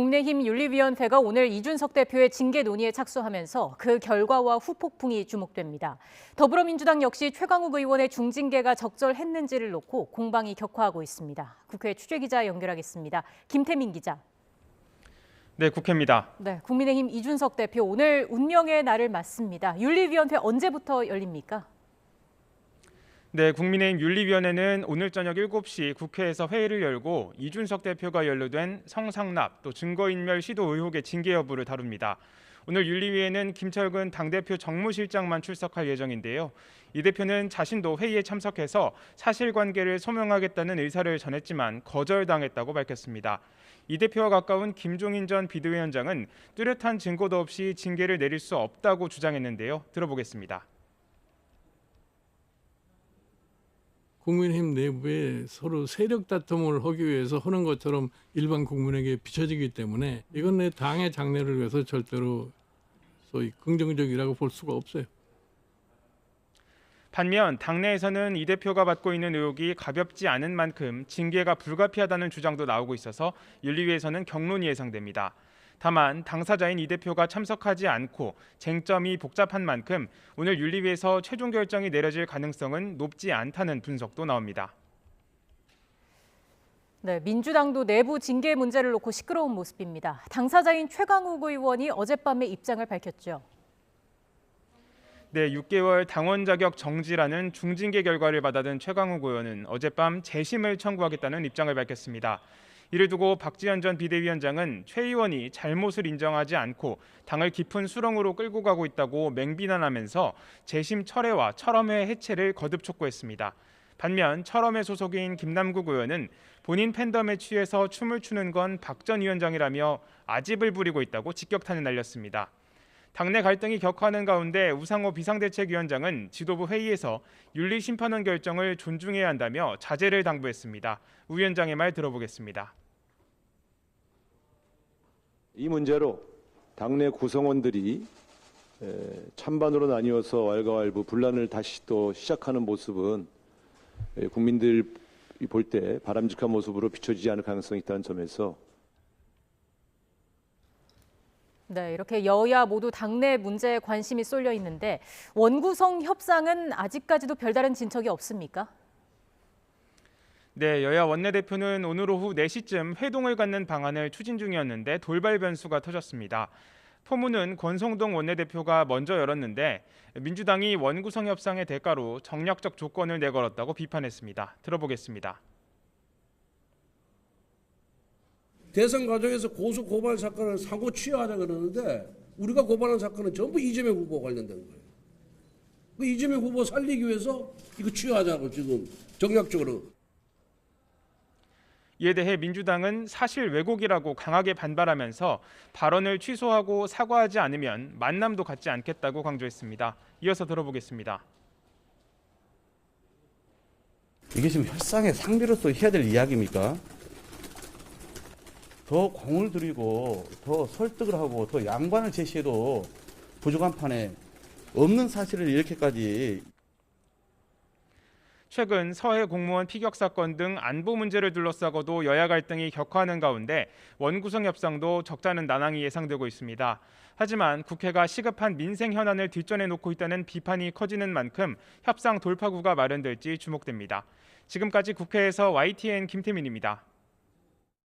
국민의힘 윤리위원회가 오늘 이준석 대표의 징계 논의에 착수하면서 그 결과와 후폭풍이 주목됩니다. 더불어민주당 역시 최강욱 의원의 중징계가 적절했는지를 놓고 공방이 격화하고 있습니다. 국회 취재기자 연결하겠습니다. 김태민 기자. 네, 국회입니다. 네, 국민의힘 이준석 대표 오늘 운명의 날을 맞습니다. 윤리위원회 언제부터 열립니까? 네, 국민의힘 윤리위원회는 오늘 저녁 7시 국회에서 회의를 열고 이준석 대표가 연루된 성상납 또 증거인멸 시도 의혹의 징계 여부를 다룹니다. 오늘 윤리위에는 김철근 당대표 정무실장만 출석할 예정인데요. 이 대표는 자신도 회의에 참석해서 사실관계를 소명하겠다는 의사를 전했지만 거절당했다고 밝혔습니다. 이 대표와 가까운 김종인 전 비대위원장은 뚜렷한 증거도 없이 징계를 내릴 수 없다고 주장했는데요. 들어보겠습니다. 국민의힘 내부에 서로 세력 다툼을 하기 위해서 하는 것처럼 일반 국민에게 비춰지기 때문에 이건 내 당의 장래를 위해서 절대로 소위 긍정적이라고 볼 수가 없어요. 반면 당내에서는 이 대표가 받고 있는 의혹이 가볍지 않은 만큼 징계가 불가피하다는 주장도 나오고 있어서 윤리위에서는 격론이 예상됩니다. 다만 당사자인 이 대표가 참석하지 않고 쟁점이 복잡한 만큼 오늘 윤리위에서 최종 결정이 내려질 가능성은 높지 않다는 분석도 나옵니다. 네, 민주당도 내부 징계 문제를 놓고 시끄러운 모습입니다. 당사자인 최강욱 의원이 어젯밤에 입장을 밝혔죠. 네, 6개월 당원 자격 정지라는 중징계 결과를 받아든 최강욱 의원은 어젯밤 재심을 청구하겠다는 입장을 밝혔습니다. 이를 두고 박지원 전 비대위원장은 최 의원이 잘못을 인정하지 않고 당을 깊은 수렁으로 끌고 가고 있다고 맹비난하면서 재심 철회와 철험회 해체를 거듭 촉구했습니다. 반면 철험회 소속인 김남국 의원은 본인 팬덤에 취해서 춤을 추는 건 박 전 위원장이라며 아집을 부리고 있다고 직격탄을 날렸습니다. 당내 갈등이 격화하는 가운데 우상호 비상대책위원장은 지도부 회의에서 윤리심판원 결정을 존중해야 한다며 자제를 당부했습니다. 우 위원장의 말 들어보겠습니다. 이 문제로 당내 구성원들이 찬반으로 나뉘어서 왈가왈부 분란을 다시 또 시작하는 모습은 국민들이 볼 때 바람직한 모습으로 비춰지지 않을 가능성이 있다는 점에서 네, 이렇게 여야 모두 당내 문제에 관심이 쏠려 있는데 원구성 협상은 아직까지도 별다른 진척이 없습니까? 네, 여야 원내대표는 오늘 오후 4시쯤 회동을 갖는 방안을 추진 중이었는데 돌발 변수가 터졌습니다. 포문은 권성동 원내대표가 먼저 열었는데 민주당이 원구성 협상의 대가로 정략적 조건을 내걸었다고 비판했습니다. 들어보겠습니다. 대선 과정에서 고소 고발 사건을 사고 취하하자 그러는데 우리가 고발한 사건은 전부 이재명 후보 관련된 거예요. 그 이재명 후보 살리기 위해서 이거 취하자고 지금 정략적으로. 이에 대해 민주당은 사실 왜곡이라고 강하게 반발하면서 발언을 취소하고 사과하지 않으면 만남도 갖지 않겠다고 강조했습니다. 이어서 들어보겠습니다. 이게 지금 협상의 상대로서 해야 될 이야기입니까? 더 공을 들이고 더 설득을 하고 더 양반을 제시해도 부족한 판에 없는 사실을 이렇게까지. 최근 서해 공무원 피격 사건 등 안보 문제를 둘러싸고도 여야 갈등이 격화하는 가운데 원구성 협상도 적잖은 난항이 예상되고 있습니다. 하지만 국회가 시급한 민생 현안을 뒷전에 놓고 있다는 비판이 커지는 만큼 협상 돌파구가 마련될지 주목됩니다. 지금까지 국회에서 YTN 김태민입니다.